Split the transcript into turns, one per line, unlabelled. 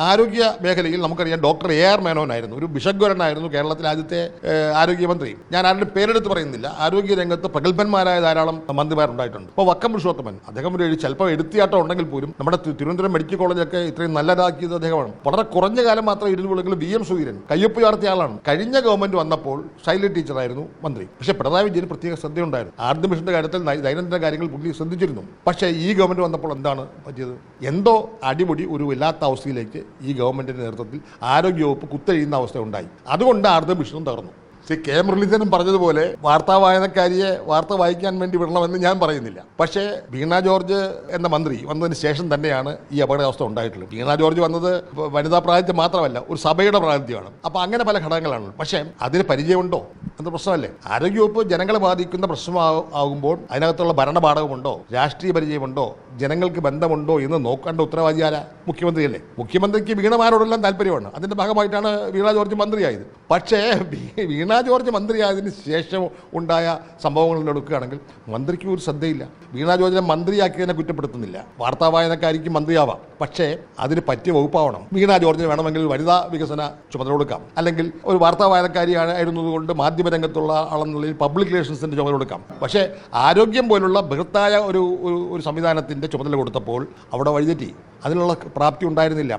ആരോഗ്യ മേഖലയിൽ നമുക്കറിയാം ഡോക്ടർ AR മേനോനായിരുന്നു, ഒരു ബിഷഗ്വരനായിരുന്നു കേരളത്തിലെ ആദ്യത്തെ ആരോഗ്യമന്ത്രി. ഞാൻ ആരുടെ പേരെടുത്ത് പറയുന്നില്ല. ആരോഗ്യ രംഗത്ത് പ്രഗത്ഭന്മാരായ ധാരാളം മന്ത്രിമാരുണ്ടായിട്ടുണ്ട്. ഇപ്പോൾ വക്കം പുരുഷോത്തമൻ, അദ്ദേഹം ചിലപ്പോൾ എടുത്തിയാട്ടം ഉണ്ടെങ്കിൽ പോലും നമ്മുടെ തിരുവനന്തപുരം മെഡിക്കൽ കോളേജൊക്കെ ഇത്രയും നല്ലതാക്കിയത് അദ്ദേഹമാണ്. വളരെ കുറഞ്ഞ കാലം മാത്രം ഇരുളുകൾ VM സുധീരൻ കയ്യൊപ്പ് ചാർത്തിയ ആളാണ്. കഴിഞ്ഞ ഗവൺമെന്റ് വന്നപ്പോൾ ശൈലജ ടീച്ചറായിരുന്നു മന്ത്രി. പക്ഷേ പിണറായി വിജയന് പ്രത്യേക ശ്രദ്ധയുണ്ടായിരുന്നു. ആർദ്ര മിഷന്റെ കാര്യത്തിൽ ദൈനംദിന കാര്യങ്ങൾ പുള്ളി ശ്രദ്ധിച്ചിരുന്നു. പക്ഷേ ഈ ഗവൺമെന്റ് വന്നപ്പോൾ എന്താണ് പറ്റിയത്? എന്തോ അടിമുടി ഒരു വല്ലാത്ത അവസ്ഥയിലേക്ക് ഈ ഗവൺമെന്റിന്റെ നേതൃത്വത്തിൽ ആരോഗ്യവകുപ്പ് കുത്തഴിയുന്ന അവസ്ഥ ഉണ്ടായി. അതുകൊണ്ട് ആർദ്ര മിഷനും തകർന്നു. കെ മുരളീധരൻ പറഞ്ഞതുപോലെ വാർത്താ വായനക്കാരിയെ വാർത്ത വായിക്കാൻ വേണ്ടി വിടണമെന്ന് ഞാൻ പറയുന്നില്ല. പക്ഷേ വീണ ജോർജ് എന്ന മന്ത്രി വന്നതിന് ശേഷം തന്നെയാണ് ഈ അപകടാവസ്ഥ ഉണ്ടായിട്ടുള്ളത്. വീണ ജോർജ് വന്നത് വനിതാ പ്രാതിനിധ്യം മാത്രമല്ല, ഒരു സഭയുടെ പ്രാതിനിധ്യമാണ്. അപ്പോൾ അങ്ങനെ പല ഘടകങ്ങളാണ്. പക്ഷേ അതിന് പരിചയമുണ്ടോ എന്ന പ്രശ്നമല്ലേ? ആരോഗ്യവകുപ്പ് ജനങ്ങളെ ബാധിക്കുന്ന പ്രശ്നമാകുമ്പോൾ അതിനകത്തുള്ള ഭരണപാഠകമുണ്ടോ, രാഷ്ട്രീയ പരിചയമുണ്ടോ, ജനങ്ങൾക്ക് ബന്ധമുണ്ടോ എന്ന് നോക്കേണ്ട ഉത്തരവാദി ആരാ? മുഖ്യമന്ത്രിയല്ലേ. മുഖ്യമന്ത്രിക്ക് വീണമാരോടെല്ലാം താല്പര്യമാണ്. അതിൻ്റെ ഭാഗമായിട്ടാണ് വീണ ജോർജ് മന്ത്രിയായത്. പക്ഷേ വീണ ജോർജ് മന്ത്രിയായതിന് ശേഷം ഉണ്ടായ സംഭവങ്ങളിൽ എടുക്കുകയാണെങ്കിൽ മന്ത്രിക്ക് ഒരു ശ്രദ്ധയില്ല. വീണ ജോർജിനെ മന്ത്രിയാക്കിയതിനെ കുറ്റപ്പെടുത്തുന്നില്ല. വാർത്താ വായനക്കാരിക്ക് മന്ത്രിയാവാം, പക്ഷേ അതിന് പറ്റിയ വകുപ്പാവണം. വീണ ജോർജിന് വേണമെങ്കിൽ വനിതാ വികസന ചുമതല കൊടുക്കാം, അല്ലെങ്കിൽ ഒരു വാർത്താ വായനക്കാരി ആയിരുന്നതുകൊണ്ട് മാധ്യമരംഗത്തുള്ള ആളെന്നുള്ളിൽ പബ്ലിക് റിലേഷൻസിൻ്റെ ചുമതല കൊടുക്കാം. പക്ഷേ ആരോഗ്യം പോലുള്ള ബൃഹത്തായ ഒരു സംവിധാനത്തിൻ്റെ ചുമതല കൊടുത്തപ്പോൾ അവിടെ വഴിതെറ്റി. അതിനുള്ള പ്രാപ്തി ഉണ്ടായിരുന്നില്ല.